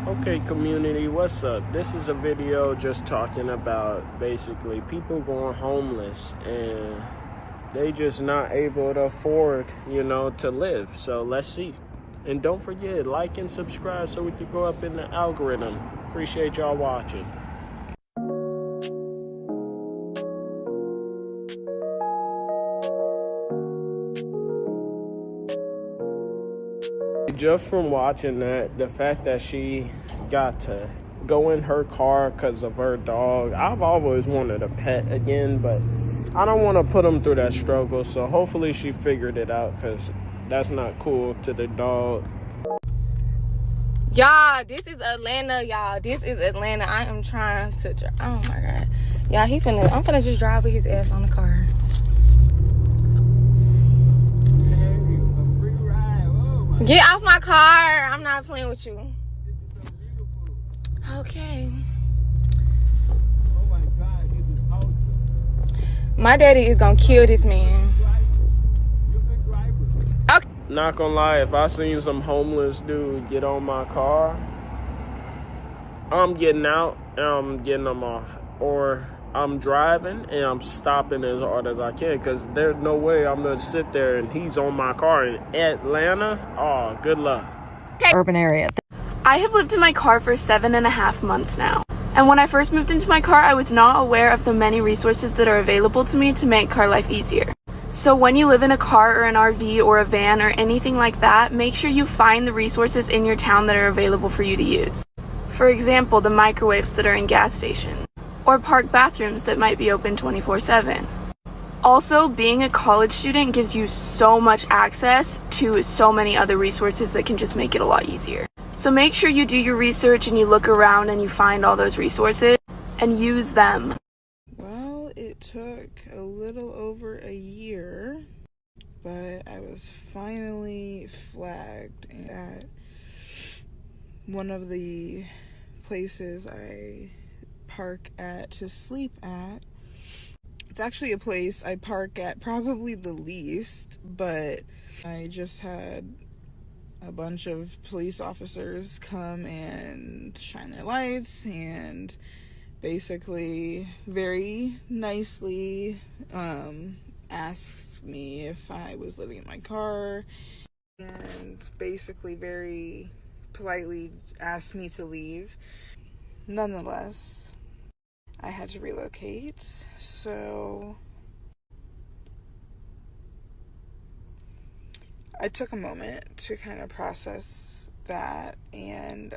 Okay, community, what's up? This is a video just talking about basically people going homeless and they just not able to afford, to live. So let's see. And don't forget, like and subscribe so we can go up in the algorithm. Appreciate y'all watching. Just from watching that, the fact that she got to go in her car because of her dog. I've always wanted a pet again, but I don't want to put them through that struggle. So hopefully she figured it out, because that's not cool to the dog. Y'all, this is Atlanta, y'all. This is Atlanta. I am trying to oh my god. Y'all, I'm finna just drive with his ass on the car. Get off my car. I'm not playing with you. Okay. Oh my God, this is awesome. My daddy is gonna kill this man. You good driver. Okay. Not gonna lie, if I seen some homeless dude get on my car, I'm getting out and I'm getting them off. Or I'm driving and I'm stopping as hard as I can, because there's no way I'm gonna sit there and he's on my car in Atlanta. Oh, good luck. Okay. Urban area. I have lived in my car for 7.5 months now. And when I first moved into my car, I was not aware of the many resources that are available to me to make car life easier. So when you live in a car or an RV or a van or anything like that, make sure you find the resources in your town that are available for you to use. For example, the microwaves that are in gas stations, or park bathrooms that might be open 24/7. Also, being a college student gives you so much access to so many other resources that can just make it a lot easier. So make sure you do your research and you look around and you find all those resources and use them. Well, it took a little over a year, but I was finally flagged at one of the places I park at to sleep at. It's actually a place I park at probably the least, but I just had a bunch of police officers come and shine their lights and basically very nicely asked me if I was living in my car, and basically very politely asked me to leave. Nonetheless, I had to relocate, so I took a moment to kind of process that, and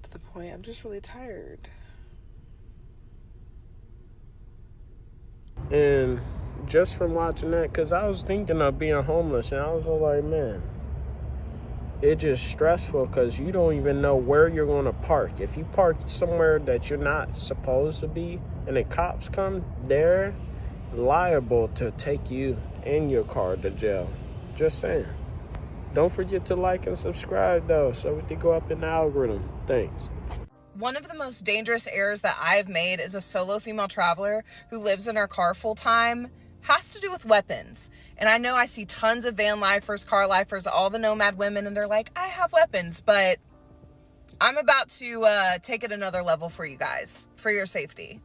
to the point I'm just really tired. And just from watching that, because I was thinking of being homeless, and I was like, man, it's just stressful because you don't even know where you're going to park. If you park somewhere that you're not supposed to be and the cops come, they're liable to take you and your car to jail. Just saying. Don't forget to like and subscribe, though, so we can go up in the algorithm. Thanks. One of the most dangerous errors that I've made as a solo female traveler who lives in her car full time has to do with weapons. And I know I see tons of van lifers, car lifers, all the nomad women, and they're like, I have weapons, but I'm about to take it another level for you guys, for your safety.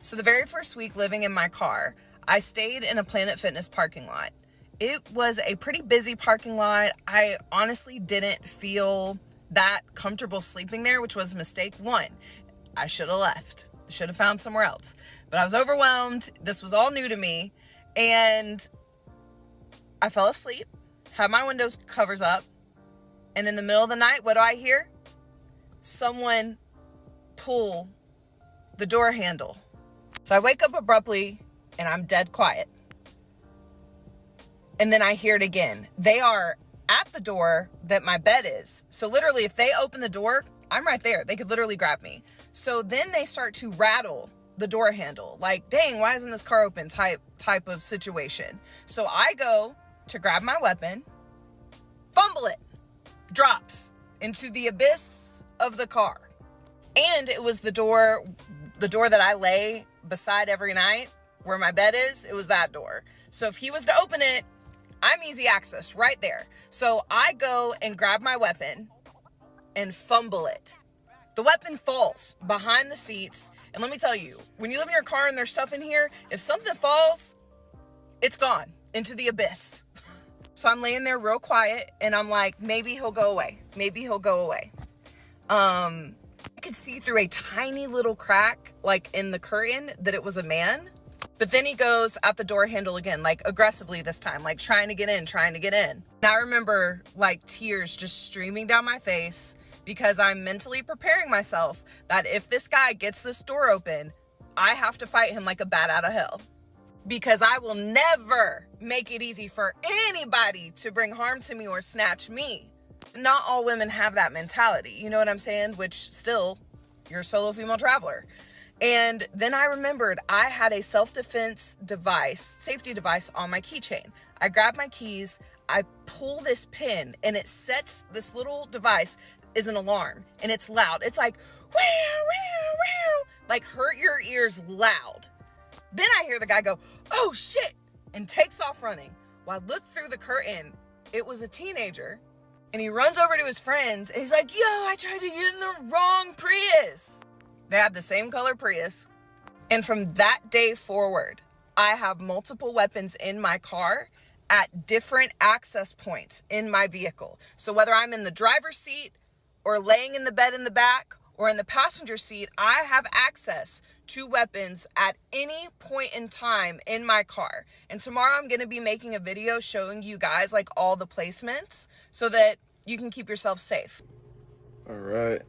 So the very first week living in my car, I stayed in a Planet Fitness parking lot. It was a pretty busy parking lot. I honestly didn't feel that comfortable sleeping there, which was mistake one. I should have left. Should have found somewhere else. But I was overwhelmed. This was all new to me. And I fell asleep, had my windows covers up, and in the middle of the night, what do I hear? Someone pull the door handle. So I wake up abruptly, and I'm dead quiet. And then I hear it again. They are at the door that my bed is. So literally, if they open the door, I'm right there. They could literally grab me. So then they start to rattle the door handle. Like, dang, why isn't this car open type of situation. So I go to grab my weapon, fumble it. drops into the abyss of the car. And it was the door that I lay beside every night where my bed is. It was that door. So if he was to open it, I'm easy access right there. So I go and grab my weapon and fumble it. The weapon falls behind the seats. And let me tell you, when you live in your car and there's stuff in here, if something falls, it's gone into the abyss. So I'm laying there real quiet and I'm like, maybe he'll go away. Maybe he'll go away. I could see through a tiny little crack, like in the curtain, that it was a man. But then he goes at the door handle again, like aggressively this time, like trying to get in. And I remember like tears just streaming down my face because I'm mentally preparing myself that if this guy gets this door open, I have to fight him like a bat out of hell. Because I will never make it easy for anybody to bring harm to me or snatch me. Not all women have that mentality, you know what I'm saying? Which still, you're a solo female traveler. And then I remembered I had a self-defense device, safety device on my keychain. I grab my keys, I pull this pin, and it sets this little device is an alarm, and it's loud. It's like, wow, wow, wow, like hurt your ears loud. Then I hear the guy go, oh shit, and takes off running. Well, I looked through the curtain, it was a teenager, and he runs over to his friends, and he's like, yo, I tried to get in the wrong Prius. They had the same color Prius. And from that day forward, I have multiple weapons in my car at different access points in my vehicle. So whether I'm in the driver's seat or laying in the bed in the back or in the passenger seat, I have access to weapons at any point in time in my car. And tomorrow I'm going to be making a video showing you guys like all the placements so that you can keep yourself safe. All right.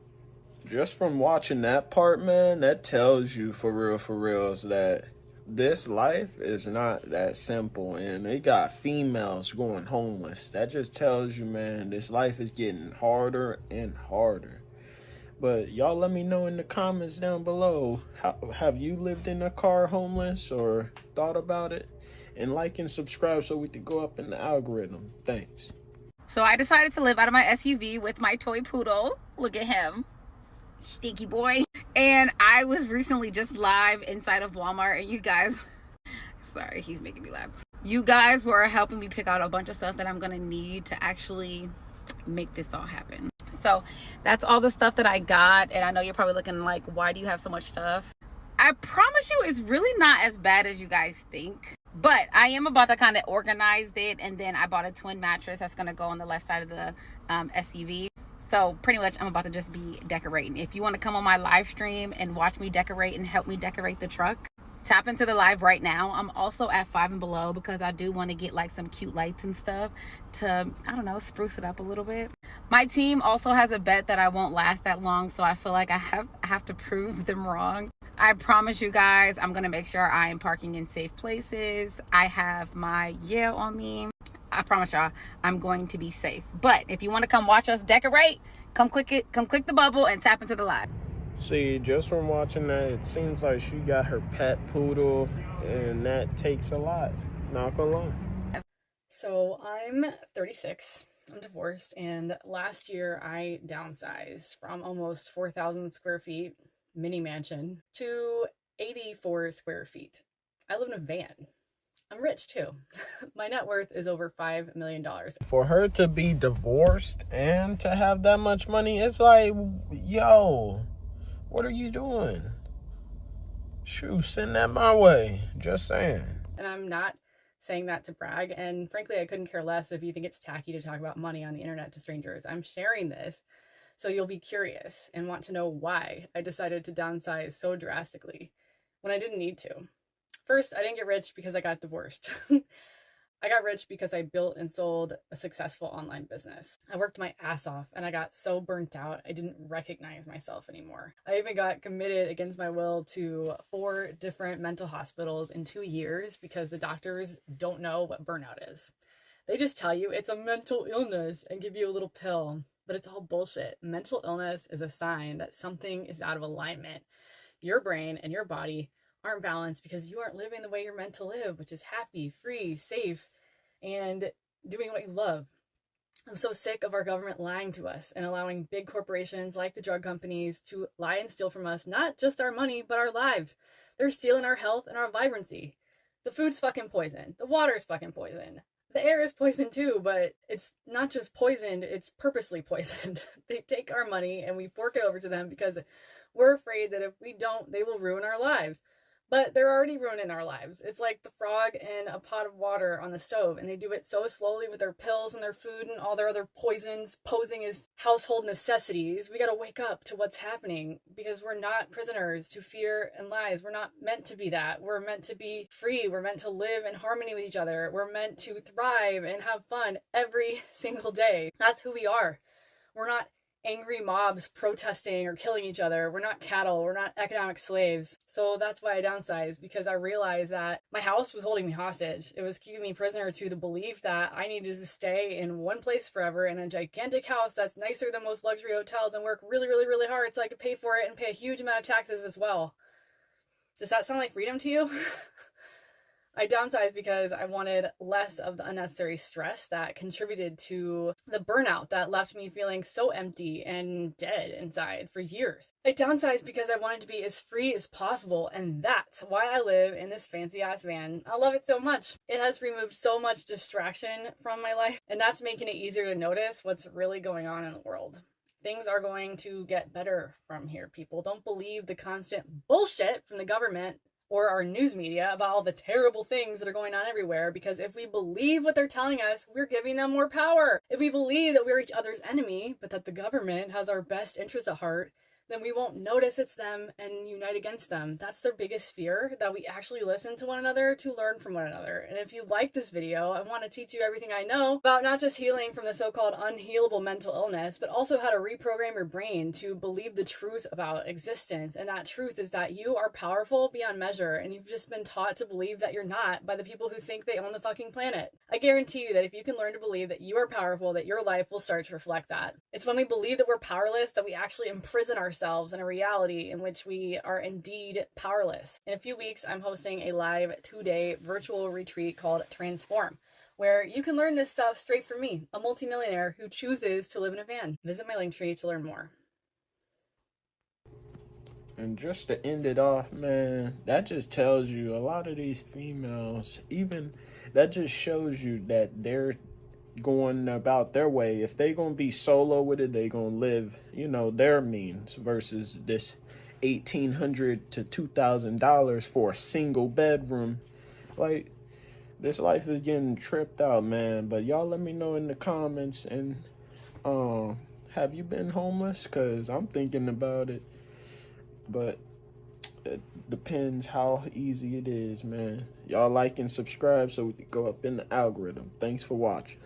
Just from watching that part, man, that tells you for real is that this life is not that simple, and they got females going homeless. That just tells you, man, this life is getting harder and harder. But y'all let me know in the comments down below, have you lived in a car homeless or thought about it? And like and subscribe so we can go up in the algorithm. Thanks. So I decided to live out of my SUV with my toy poodle. Look at him. Stinky boy. And I was recently just live inside of Walmart, and you guys, sorry, he's making me laugh. You guys were helping me pick out a bunch of stuff that I'm gonna need to actually make this all happen. So that's all the stuff that I got. And I know you're probably looking like, why do you have so much stuff? I promise you it's really not as bad as you guys think. But I am about to kind of organize it. And then I bought a twin mattress that's going to go on the left side of the SUV. So pretty much I'm about to just be decorating. If you want to come on my live stream and watch me decorate and help me decorate the truck, tap into the live right now. I'm also at 5 and Below because I do want to get like some cute lights and stuff to, I don't know, spruce it up a little bit. My team also has a bet that I won't last that long, so I feel like I have to prove them wrong. I promise you guys, I'm going to make sure I am parking in safe places. I have my yeah on me. I promise y'all I'm going to be safe. But if you want to come watch us decorate, come click the bubble and tap into the live. See, just from watching that, it seems like she got her pet poodle, and that takes a lot, not gonna lie. So I'm 36, I'm divorced, and last year I downsized from almost 4,000 square feet mini mansion to 84 square feet. I live in a van. I'm rich too. My net worth is over $5 million. For her to be divorced and to have that much money, it's like, yo, what are you doing? Shoot, send that my way. Just saying. And I'm not saying that to brag. And frankly, I couldn't care less if you think it's tacky to talk about money on the internet to strangers. I'm sharing this so you'll be curious and want to know why I decided to downsize so drastically when I didn't need to. First, I didn't get rich because I got divorced. I got rich because I built and sold a successful online business. I worked my ass off and I got so burnt out I didn't recognize myself anymore. I even got committed against my will to 4 different mental hospitals in 2 years because the doctors don't know what burnout is. They just tell you it's a mental illness and give you a little pill, but it's all bullshit. Mental illness is a sign that something is out of alignment. Your brain and your body aren't balanced because you aren't living the way you're meant to live, which is happy, free, safe, and doing what you love. I'm so sick of our government lying to us and allowing big corporations like the drug companies to lie and steal from us, not just our money, but our lives. They're stealing our health and our vibrancy. The food's fucking poison. The water's fucking poison. The air is poisoned too, but it's not just poisoned, it's purposely poisoned. They take our money and we fork it over to them because we're afraid that if we don't, they will ruin our lives. But they're already ruining our lives. It's like the frog in a pot of water on the stove, and they do it so slowly with their pills and their food and all their other poisons posing as household necessities. We gotta wake up to what's happening because we're not prisoners to fear and lies. We're not meant to be that. We're meant to be free. We're meant to live in harmony with each other. We're meant to thrive and have fun every single day. That's who we are. We're not angry mobs protesting or killing each other. We're not cattle. We're not economic slaves. So that's why I downsized, because I realized that my house was holding me hostage. It was keeping me prisoner to the belief that I needed to stay in one place forever in a gigantic house that's nicer than most luxury hotels and work really, really, really hard so I could pay for it and pay a huge amount of taxes as well. Does that sound like freedom to you? I downsized because I wanted less of the unnecessary stress that contributed to the burnout that left me feeling so empty and dead inside for years. I downsized because I wanted to be as free as possible, and that's why I live in this fancy ass van. I love it so much. It has removed so much distraction from my life, and that's making it easier to notice what's really going on in the world. Things are going to get better from here, people. Don't believe the constant bullshit from the government or our news media about all the terrible things that are going on everywhere, because if we believe what they're telling us, we're giving them more power. If we believe that we're each other's enemy, but that the government has our best interests at heart, then we won't notice it's them and unite against them. That's their biggest fear, that we actually listen to one another to learn from one another. And if you like this video, I want to teach you everything I know about not just healing from the so-called unhealable mental illness, but also how to reprogram your brain to believe the truth about existence. And that truth is that you are powerful beyond measure, and you've just been taught to believe that you're not by the people who think they own the fucking planet. I guarantee you that if you can learn to believe that you are powerful, that your life will start to reflect that. It's when we believe that we're powerless that we actually imprison ourselves in a reality in which we are indeed powerless. In a few weeks, I'm hosting a live 2-day virtual retreat called Transform, where you can learn this stuff straight from me, a multimillionaire who chooses to live in a van. Visit my link tree to learn more. And just to end it off, man, that just tells you a lot of these females, even that just shows you that they're going about their way. If they gonna be solo with it, they gonna live, their means, versus this $1,800 to $2,000 for a single bedroom. Like, this life is getting tripped out, man. But y'all let me know in the comments, and have you been homeless? Cause I'm thinking about it, but it depends how easy it is, man. Y'all like and subscribe so we can go up in the algorithm. Thanks for watching.